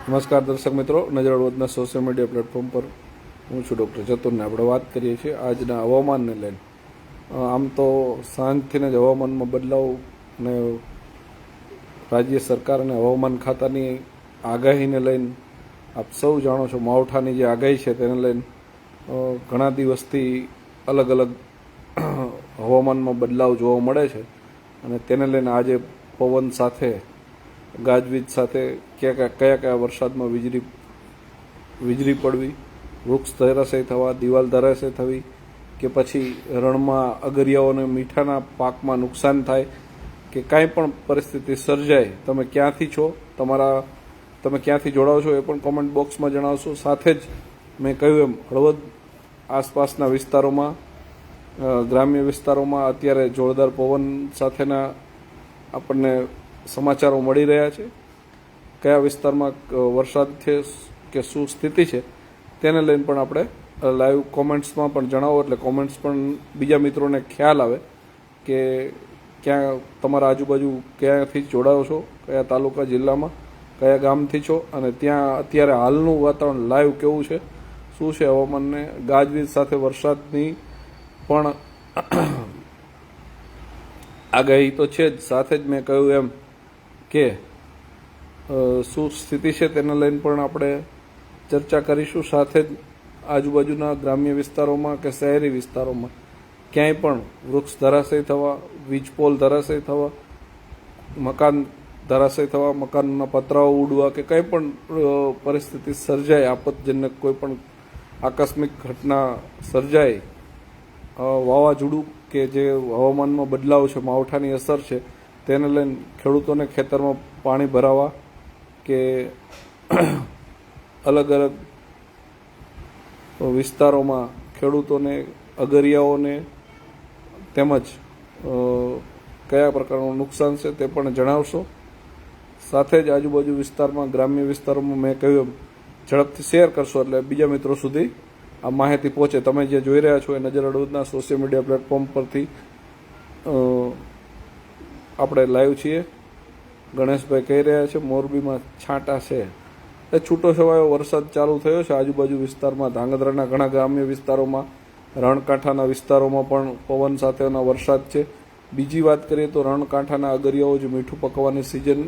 નમસ્કાર દર્શક મિત્રો, નજર હળવદના સોશિયલ મીડિયા પ્લેટફોર્મ પર હું છું ડૉક્ટર ચતુરને. આપણે વાત કરીએ છીએ આજના હવામાનને લઈને. આમ તો સાંજથી જ હવામાનમાં બદલાવ અને રાજ્ય સરકાર અને હવામાન ખાતાની આગાહીને લઈને આપ સૌ જાણો છો, માવઠાની જે આગાહી છે તેને લઈને ઘણા દિવસથી અલગ અલગ હવામાનમાં બદલાવ જોવા મળે છે અને તેને લઈને આજે પવન સાથે, ગાજવીજ સાથે કયા કયા વરસાદમાં વીજળી પડવી, વૃક્ષ ધરાશય થવા, દિવાલ ધરાશય થવી કે પછી રણમાં અગરિયાઓને મીઠાના પાકમાં નુકસાન થાય કે કાંઈ પણ પરિસ્થિતિ સર્જાય, તમે ક્યાંથી છો, તમે ક્યાંથી જોડાઓ છો એ પણ કોમેન્ટ બોક્સમાં જણાવશો. સાથે જ મેં કહ્યું એમ હળવદ આસપાસના વિસ્તારોમાં, ગ્રામ્ય વિસ્તારોમાં અત્યારે જોરદાર પવન સાથેના આપણને સમાચારો મળી રહ્યા છે. કયા વિસ્તારમાં વરસાદ છે કે શું સ્થિતિ છે તેને લઈને પણ આપણે લાઈવ કોમેન્ટ્સમાં પણ જણાવો, એટલે કોમેન્ટ્સ પણ બીજા મિત્રોને ખ્યાલ આવે કે ક્યાં તમારા આજુબાજુ ક્યાંથી જોડાઓ છો, કયા તાલુકા જિલ્લામાં, કયા ગામથી છો અને ત્યાં અત્યારે હાલનું વાતાવરણ લાઈવ કેવું છે, શું છે હવામાનને. ગાજવીજ સાથે વરસાદની પણ આગાહી તો છે જ, સાથે જ મેં કહ્યું એમ કે શું સ્થિતિ છે તેને લઈને પણ આપણે ચર્ચા કરીશું. સાથે જ આજુબાજુના ગ્રામ્ય વિસ્તારોમાં કે શહેરી વિસ્તારોમાં ક્યાંય પણ વૃક્ષ ધરાશય થવા, વીજપોલ ધરાશય થવા, મકાન ધરાશય થવા, મકાનના પતરાઓ ઉડવા કે કંઈ પણ પરિસ્થિતિ સર્જાય, આપત્તિજનક કોઈ પણ આકસ્મિક ઘટના સર્જાય, વાવાઝોડું કે જે હવામાનમાં બદલાવ છે, માવઠાની અસર છે તેને લઈને ખેડૂતોને ખેતરમાં પાણી ભરાવા કે અલગ અલગ વિસ્તારોમાં ખેડૂતોને, અગરિયાઓને તેમજ કયા પ્રકારનું નુકસાન છે તે પણ જણાવશો. સાથે જ આજુબાજુ વિસ્તારમાં, ગ્રામ્ય વિસ્તારોમાં મેં કહ્યું ઝડપથી શેર કરશો એટલે બીજા મિત્રો સુધી આ માહિતી પહોંચે. તમે જે જોઈ રહ્યા છો એ નજર હળવદના સોશિયલ મીડિયા પ્લેટફોર્મ પરથી આપણે લાઈવ છીએ. ગણેશભાઈ કહી રહ્યા છે મોરબીમાં છાંટા છે. એ છૂટો છવાયો વરસાદ ચાલુ થયો છે આજુબાજુ વિસ્તારમાં. ધાંગધ્રાના ઘણા ગ્રામ્ય વિસ્તારોમાં, રણકાંઠાના વિસ્તારોમાં પણ પવન સાથેના વરસાદ છે. બીજી વાત કરીએ તો રણકાંઠાના અગરિયાઓ જે મીઠું પકવવાની સિઝન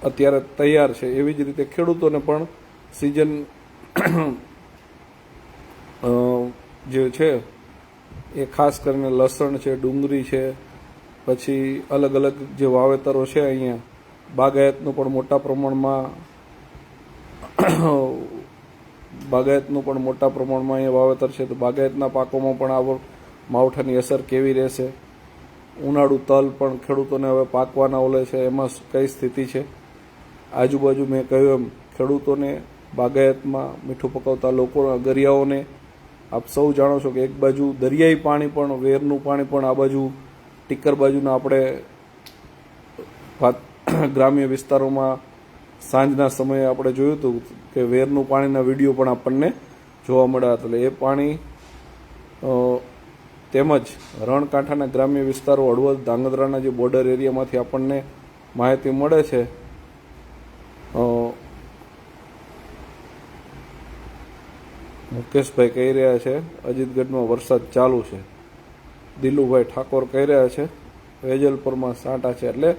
અત્યારે તૈયાર છે, એવી જ રીતે ખેડૂતોને પણ સિઝન જે છે એ ખાસ કરીને લસણ છે, ડુંગળી છે, પછી અલગ અલગ જે વાવેતરો છે અહીંયા બાગાયતનું પણ મોટા પ્રમાણમાં અહીંયા વાવેતર છે. તો બાગાયતના પાકોમાં પણ આ માવઠાની અસર કેવી રહેશે. ઉનાળુ તલ પણ ખેડૂતોને હવે પાકવાના ઓલે છે, એમાં કઈ સ્થિતિ છે. આજુબાજુ મેં કહ્યું એમ ખેડૂતોને, બાગાયતમાં મીઠું પકવતા લોકો, અગરિયાઓને આપ સૌ જાણો છો કે એક બાજુ દરિયાઈ પાણી પણ, વેરનું પાણી પણ આ બાજુ ટીકર બાજુના આપણે ગ્રામ્ય વિસ્તારોમાં સાંજના સમયે આપણે જોયું હતું કે વેરનું પાણીના વિડીયો પણ આપણને જોવા મળ્યા હતા. એટલે એ પાણી તેમજ રણકાંઠાના ગ્રામ્ય વિસ્તારો, હળવદ, ધાંગધ્રાના જે બોર્ડર એરિયામાંથી આપણને માહિતી મળે છે. મુકેશભાઈ કહી રહ્યા છે અજીતગઢમાં વરસાદ ચાલુ છે. દિલુભાઈ ઠાકોર કહી રહ્યા છે વેજલપુરમાં સાંટા છે. એટલે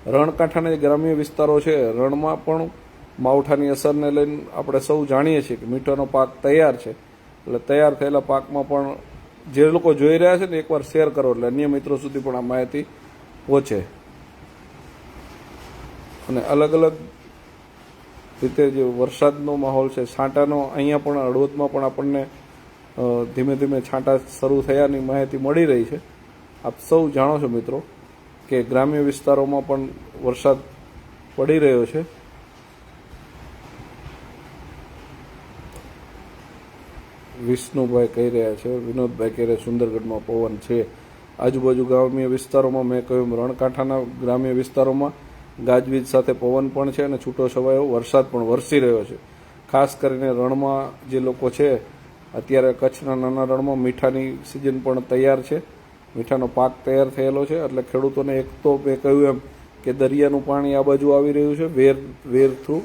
રણકાંઠાના જે ગ્રામ્ય વિસ્તારો છે, રણમાં પણ માવઠાની અસરને લઈને આપણે સૌ જાણીએ છીએ કે મીઠાનો પાક તૈયાર છે. એટલે તૈયાર થયેલા પાકમાં પણ જે લોકો જોઈ રહ્યા છે ને એકવાર શેર કરો એટલે અન્ય મિત્રો સુધી પણ આ માહિતી પહોંચે. અને અલગ અલગ રીતે જે વરસાદનો માહોલ છે, છાંટાનો, અહીંયા પણ હળવદમાં પણ આપણને ધીમે ધીમે છાંટા શરૂ થયાની માહિતી મળી રહી છે. આપ સૌ જાણો છો મિત્રો કે ગ્રામ્ય વિસ્તારોમાં પણ વરસાદ પડી રહ્યો છે. વિષ્ણુભાઈ કહી રહ્યા છે, વિનોદભાઈ કહી રહ્યા સુંદરગઢમાં પવન છે. આજુબાજુ ગ્રામ્ય વિસ્તારોમાં મેં કહ્યું રણકાંઠાના ગ્રામ્ય વિસ્તારોમાં ગાજવીજ સાથે પવન પણ છે અને છૂટો છવાયો વરસાદ પણ વરસી રહ્યો છે. ખાસ કરીને રણમાં જે લોકો છે, અત્યારે કચ્છના નાના રણમાં મીઠાની સિઝન પણ તૈયાર છે, મીઠાનો પાક તૈયાર થયેલો છે. એટલે ખેડૂતોને એક તો મેં કહ્યું એમ કે દરિયાનું પાણી આ બાજુ આવી રહ્યું છે વેર થ્રુ,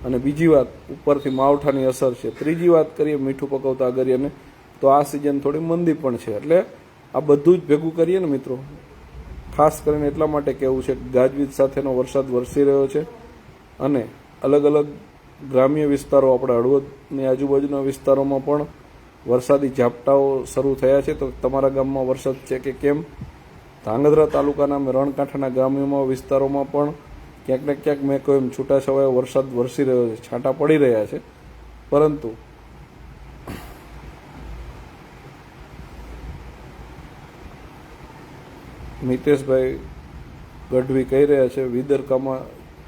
અને બીજી વાત ઉપરથી માવઠાની અસર છે. ત્રીજી વાત કરીએ મીઠું પકવતા અગરિયાને, તો આ સિઝન થોડી મંદી પણ છે. એટલે આ બધું જ ભેગું કરીએ ને મિત્રો, ખાસ કરીને એટલા માટે કહેવું છે કે ગાજવીજ સાથેનો વરસાદ વરસી રહ્યો છે અને અલગ અલગ ગ્રામ્ય વિસ્તારો, આપણા હળવદની આજુબાજુના વિસ્તારોમાં પણ વરસાદી ઝાપટાઓ શરૂ થયા છે. તો તમારા ગામમાં વરસાદ છે કે કેમ? ધાંગધ્રા તાલુકાના રણકાંઠાના ગ્રામ્યમાં વિસ્તારોમાં પણ ક્યાંક ને ક્યાંક મેં કહ્યું એમ છૂટાછવાયો વરસાદ વરસી રહ્યો છે, છાંટા પડી રહ્યા છે. પરંતુ મિતેશભાઈ ગઢવી કહી રહ્યા છે વિદરકામાં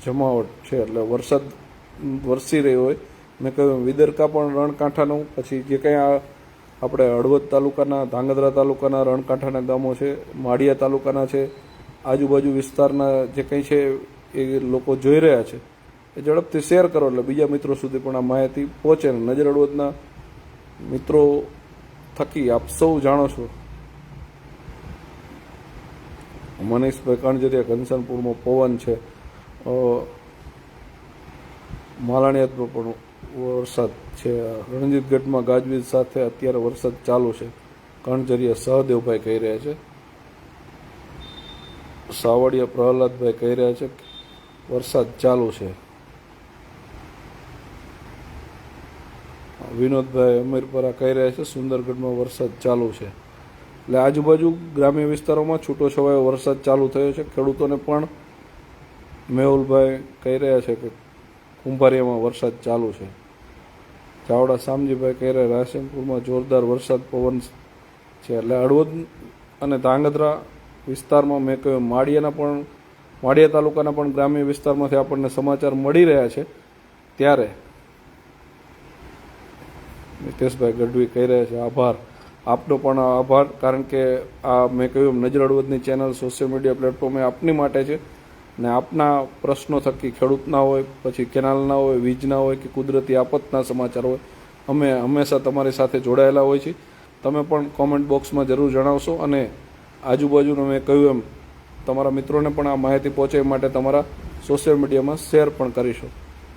જમાવટ છે, એટલે વરસાદ વરસી રહ્યો હોય. મેં કહ્યું વિદરકા પણ રણકાંઠાનું, પછી જે કંઈ આપણે હળવદ તાલુકાના, ધાંગધ્રા તાલુકાના રણકાંઠાના ગામો છે, માળિયા તાલુકાના છે, આજુબાજુ વિસ્તારના જે કંઈ છે એ લોકો જોઈ રહ્યા છે, એ ઝડપથી શેર કરો એટલે બીજા મિત્રો સુધી પણ આ માહિતી પહોંચે. નજર હળવદના મિત્રો થકી આપ સૌ જાણો છો, મનીષભાઈ કણજરિયા ઘનશ્યામપુરમાં પવન છે, માલાણીયાતમાં પણ વરસાદ છે, રણજીતગઢમાં ગાજવીજ સાથે અત્યારે વરસાદ ચાલુ છે, કણજરિયા સહદેવભાઈ કહી રહ્યા છે. સાવડિયા પ્રહલાદભાઈ કહી રહ્યા છે વરસાદ ચાલુ છે. વિનોદભાઈ અમીરપરા કહી રહ્યા છે સુંદરગઢમાં વરસાદ ચાલુ છે. એટલે આજુબાજુ ગ્રામ્ય વિસ્તારોમાં છૂટો છવાયો વરસાદ ચાલુ થયો છે. ખેડૂતોને પણ મેહુલભાઈ કહી રહ્યા છે કે કુંભારિયામાં વરસાદ ચાલુ છે. ચાવડા શામજીભાઈ કહી રહ્યા રાયસમપુરમાં જોરદાર વરસાદ પવન છે. એટલે હળવદ અને ધાંગધ્રા વિસ્તારમાં મેં કહ્યું માળિયા તાલુકાના પણ ગ્રામ્ય વિસ્તારમાંથી આપણને સમાચાર મળી રહ્યા છે. ત્યારે મિતેશભાઈ ગઢવી કહી રહ્યા છે આભાર, આપનો પણ આભાર. કારણ કે આ મેં કહ્યું નજર હળવદની ચેનલ સોશિયલ મીડિયા પ્લેટફોર્મ એ આપની માટે છે ને આપના પ્રશ્નો થકી ખેડૂતના હોય, પછી કેનાલના હોય, વીજના હોય કે કુદરતી આફતના સમાચાર હોય, અમે હંમેશા તમારી સાથે જોડાયેલા હોય છીએ. તમે પણ કોમેન્ટ બોક્સમાં જરૂર જણાવશો અને આજુબાજુનું મેં કહ્યું એમ તમારા મિત્રોને પણ આ માહિતી પહોંચે એ માટે તમારા સોશિયલ મીડિયામાં શેર પણ કરીશું.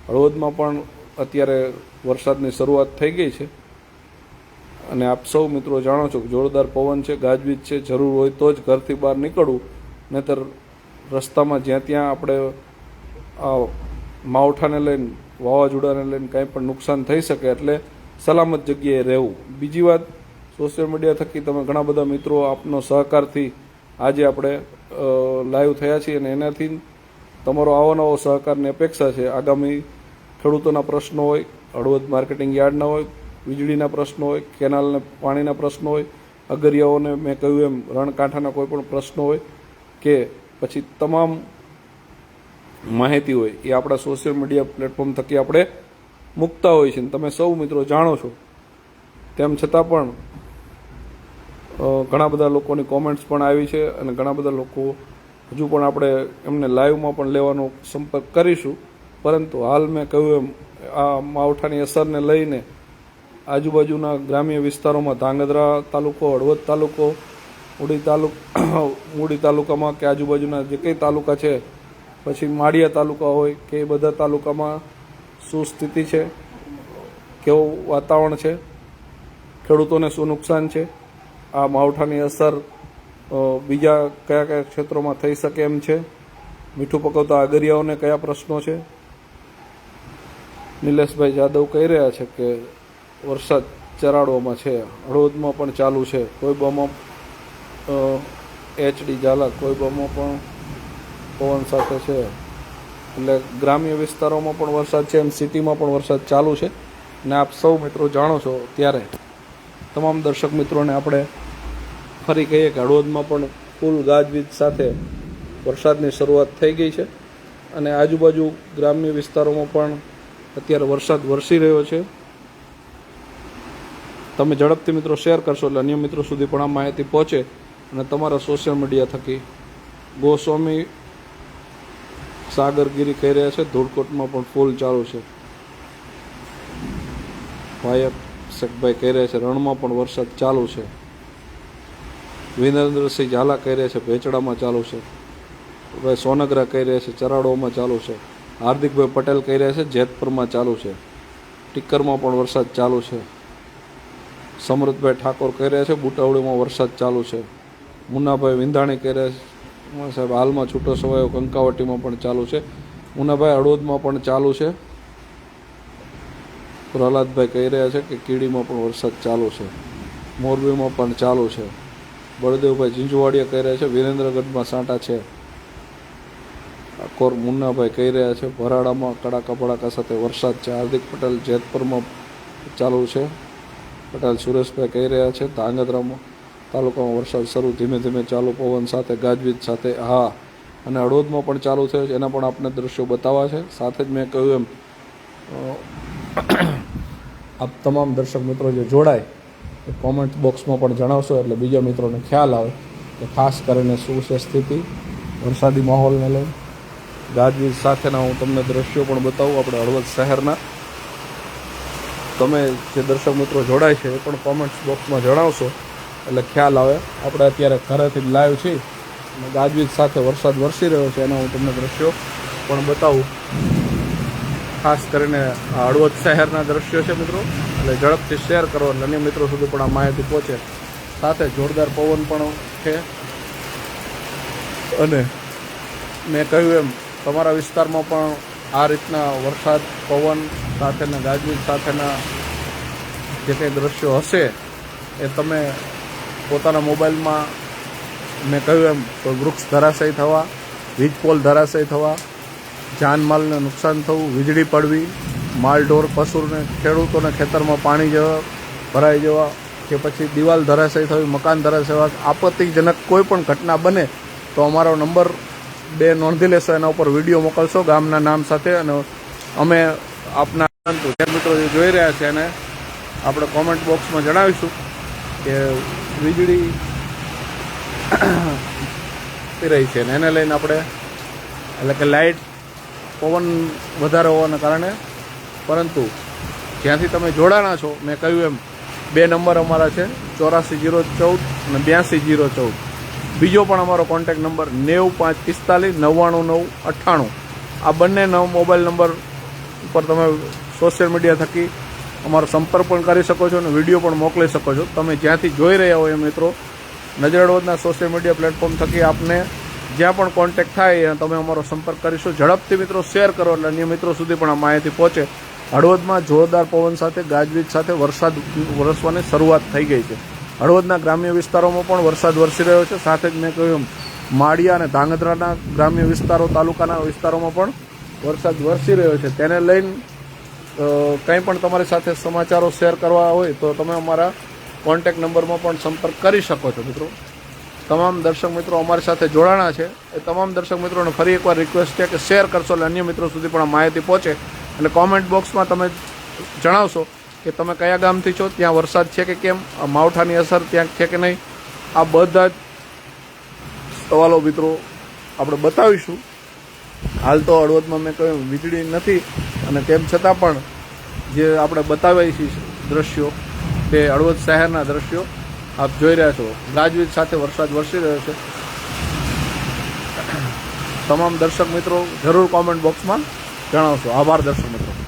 હળવદમાં પણ અત્યારે વરસાદની શરૂઆત થઈ ગઈ છે અને આપ સૌ મિત્રો જાણો છો કે જોરદાર પવન છે, ગાજવીજ છે. જરૂર હોય તો જ ઘરથી બહાર નીકળવું, નહીંતર રસ્તામાં જ્યાં ત્યાં આપણે આ માવઠાને લઈને, વાવાઝોડાને લઈને કાંઈ પણ નુકસાન થઈ શકે, એટલે સલામત જગ્યાએ રહેવું. બીજી વાત, સોશિયલ મીડિયા થકી તમે ઘણા બધા મિત્રો આપનો સહકારથી આજે આપણે લાઈવ થયા છીએ અને એનાથી તમારો આવો નવો સહકારની અપેક્ષા છે. આગામી ખેડૂતોના પ્રશ્નો હોય, હળવદ માર્કેટિંગ યાર્ડના હોય, વીજળીના પ્રશ્નો હોય, કેનાલને પાણીના પ્રશ્નો હોય, અગરિયાઓને મેં કહ્યું એમ રણકાંઠાના કોઈ પણ પ્રશ્નો હોય કે પછી તમામ માહિતી હોય એ આપણા સોશિયલ મીડિયા પ્લેટફોર્મ થકી આપણે મૂકતા હોય છે. તમે સૌ મિત્રો જાણો છો, તેમ છતાં પણ ઘણા બધા લોકોની કોમેન્ટ્સ પણ આવી છે અને ઘણા બધા લોકો હજુ પણ આપણે એમને લાઈવમાં પણ લેવાનો સંપર્ક કરીશું. પરંતુ હાલ મેં કહ્યું એમ આ માવઠાની અસરને લઈને આજુબાજુના ગ્રામ્ય વિસ્તારોમાં ધાંગધ્રા તાલુકો, હળવદ તાલુકો, મૂડી તાલુકામાં કે આજુબાજુના જે કંઈ તાલુકા છે, પછી માળિયા તાલુકા હોય કે એ બધા તાલુકામાં શું સ્થિતિ છે, કેવું વાતાવરણ છે, ખેડૂતોને શું નુકસાન છે, આ માવઠાની અસર બીજા કયા કયા ક્ષેત્રોમાં થઈ શકે એમ છે, મીઠું પકવતા અગરિયાઓને કયા પ્રશ્નો છે. નિલેશભાઈ જાદવ કહી રહ્યા છે કે વરસાદ ચરાડવામાં છે, હળવદમાં પણ ચાલુ છે, કોઈબામાં એચડી ઝાલા, કોઈબામાં પણ પવન સાથે છે. એટલે ગ્રામ્ય વિસ્તારોમાં પણ વરસાદ છે, એમ સિટીમાં પણ વરસાદ ચાલુ છે. ને આપ સૌ મિત્રો જાણો છો, ત્યારે તમામ દર્શક મિત્રોને આપણે ફરી કહીએ કે હળવદમાં પણ ફૂલ ગાજવીજ સાથે વરસાદની શરૂઆત થઈ ગઈ છે અને આજુબાજુ ગ્રામ્ય વિસ્તારોમાં પણ અત્યારે વરસાદ વરસી રહ્યો છે. તમે ઝડપથી મિત્રો શેર કરશો એટલે અન્ય મિત્રો સુધી પણ આ માહિતી પહોંચે અને તમારા સોશિયલ મીડિયા થકી. ગોસ્વામી સાગરગીરી કહી રહ્યા છે ધોળકોટમાં પણ ફૂલ ચાલુ છે. ભાયક શેખભાઈ કહી રહ્યા છે રણમાં પણ વરસાદ ચાલુ છે. વિરેન્દ્રસિંહ ઝાલા કહી રહ્યા છે ભેચડામાં ચાલુ છે. ભાઈ સોનગરા કહી રહ્યા છે ચરાડોમાં ચાલુ છે. હાર્દિકભાઈ પટેલ કહી રહ્યા છે જેતપુરમાં ચાલુ છે, ટીકરમાં પણ વરસાદ ચાલુ છે. સમૃદ્ધભાઈ ઠાકોર કહી રહ્યા છે બુટાવડીમાં વરસાદ ચાલુ છે. મુન્નાભાઈ વિંધાણી કહી રહ્યા છે સાહેબ હાલમાં છૂટો છવાયો કંકાવટીમાં પણ ચાલુ છે. મુન્નાભાઈ હળવદમાં પણ ચાલુ છે. પ્રહલાદભાઈ કહી રહ્યા છે કે કીડીમાં પણ વરસાદ ચાલુ છે, મોરબીમાં પણ ચાલુ છે. બળદેવભાઈ ઝીંઝુવાડિયા કહી રહ્યા છે વિરેન્દ્રગઢમાં સાંટા છે. આકોર મુન્નાભાઈ કહી રહ્યા છે ભરાડામાં કડાકા ભડાકા સાથે વરસાદ છે. હાર્દિક પટેલ જેતપુરમાં ચાલુ છે. પટેલ સુરેશભાઈ કહી રહ્યા છે ધાંગધ્રામાં તાલુકામાં વરસાદ શરૂ ધીમે ધીમે ચાલુ પવન સાથે ગાજવીજ સાથે. હા, અને હળવદમાં પણ ચાલુ થયો છે, એના પણ આપણે દ્રશ્યો બતાવવા છે. સાથે જ મેં કહ્યું એમ આપ તમામ દર્શક મિત્રો જે જોડાય એ કોમેન્ટ બોક્સમાં પણ જણાવશો એટલે બીજા મિત્રોને ખ્યાલ આવે કે ખાસ કરીને શું છે સ્થિતિ વરસાદી માહોલને લઈને. ગાજવીજ સાથેના હું તમને દ્રશ્યો પણ બતાવું આપણે હળવદ શહેરના. તમે જે દર્શક મિત્રો જોડાય છે એ પણ કોમેન્ટ્સ બોક્સમાં જણાવશો એટલે ખ્યાલ આવે. આપણે અત્યારે ઘરેથી જ લાઈવ છીએ અને ગાજવીજ સાથે વરસાદ વરસી રહ્યો છે એના હું તમને દ્રશ્યો પણ બતાવું. ખાસ કરીને આ હળવદ શહેરના દ્રશ્યો છે મિત્રો, એટલે ઝડપથી શેર કરો એટલે અન્ય મિત્રો સુધી પણ આ માહિતી પહોંચે. સાથે જોરદાર પવન પણ છે અને મેં કહ્યું એમ તમારા વિસ્તારમાં પણ આ રીતના વરસાદ પવન સાથેના ગાજવીજ સાથેના જે કંઈ દ્રશ્યો હશે એ તમે પોતાના મોબાઈલમાં મેં કહ્યું એમ કોઈ વૃક્ષ ધરાશયી થવા, વીજ પોલ ધરાશયી થવા, જાનમાલને નુકસાન થવું, વીજળી પડવી, માલઢોર પશુને ખેડૂતોને ખેતરમાં પાણી જવા ભરાઈ જવા કે પછી દિવાલ ધરાશયી થવી, મકાન ધરાશયી, આપત્તિજનક કોઈ પણ ઘટના બને તો અમારો નંબર 2 નોંધી લેશો, એના ઉપર વિડીયો મોકલશો ગામના નામ સાથે અને અમે આપના જે મિત્રો જે જોઈ રહ્યા છે એને આપણે કોમેન્ટ બોક્સમાં જણાવીશું કે વીજળી રહી છે ને એને લઈને આપણે એટલે કે લાઇટ પવન વધારે હોવાના કારણે. પરંતુ જ્યાંથી તમે જોડાણા છો મેં કહ્યું એમ 2 નંબર અમારા છે 84 014 અને 82 014. બીજો પણ અમારો કોન્ટેક્ટ નંબર 9545 99 98. આ બંને મોબાઈલ નંબર ઉપર તમે સોશિયલ મીડિયા થકી અમારો સંપર્ક પણ કરી શકો છો અને વિડીયો પણ મોકલી શકો છો. તમે જ્યાંથી જોઈ રહ્યા હોય મિત્રો નજર હળવદના સોશિયલ મીડિયા પ્લેટફોર્મ થકી આપને જ્યાં પણ કોન્ટેક્ટ થાય તમે અમારો સંપર્ક કરીશું. ઝડપથી મિત્રો શેર કરો એટલે અન્ય મિત્રો સુધી પણ આ માહિતી પહોંચે. હળવદમાં જોરદાર પવન સાથે ગાજવીજ સાથે વરસાદ વરસવાની શરૂઆત થઈ ગઈ છે. હળવદના ગ્રામ્ય વિસ્તારોમાં પણ વરસાદ વરસી રહ્યો છે. સાથે જ મેં કહ્યું માળિયા અને ધાંગધ્રાના ગ્રામ્ય વિસ્તારો તાલુકાના વિસ્તારોમાં પણ વરસાદ વરસી રહ્યો છે. તેને લઈને કંઈ પણ તમારી સાથે સમાચારો શેર કરવા હોય તો તમે અમારા કોન્ટેક્ટ નંબરમાં પણ સંપર્ક કરી શકો છો. મિત્રો તમામ દર્શક મિત્રો અમારી સાથે જોડાણા છે એ તમામ દર્શક મિત્રોને ફરી એકવાર રિક્વેસ્ટ છે કે શેર કરશો એટલે અન્ય મિત્રો સુધી પણ આ માહિતી પહોંચે. અને કોમેન્ટ બોક્સમાં તમે જણાવશો કે તમે કયા ગામથી છો, ત્યાં વરસાદ છે કે કેમ, આ માવઠાની અસર ત્યાં છે કે નહીં, આ બધા જ સવાલો મિત્રો આપણે બતાવીશું. હાલ તો હળવદમાં મેં કહ્યું વીજળી નથી અને તેમ છતાં પણ જે આપણે બતાવીએ છીએ દ્રશ્યો તે હળવદ શહેરના દ્રશ્યો આપ જોઈ રહ્યા છો. ગાજવીજ સાથે વરસાદ વરસી રહ્યો છે. તમામ દર્શક મિત્રો જરૂર કોમેન્ટ બોક્સમાં જણાવશો. આભાર દર્શક મિત્રો.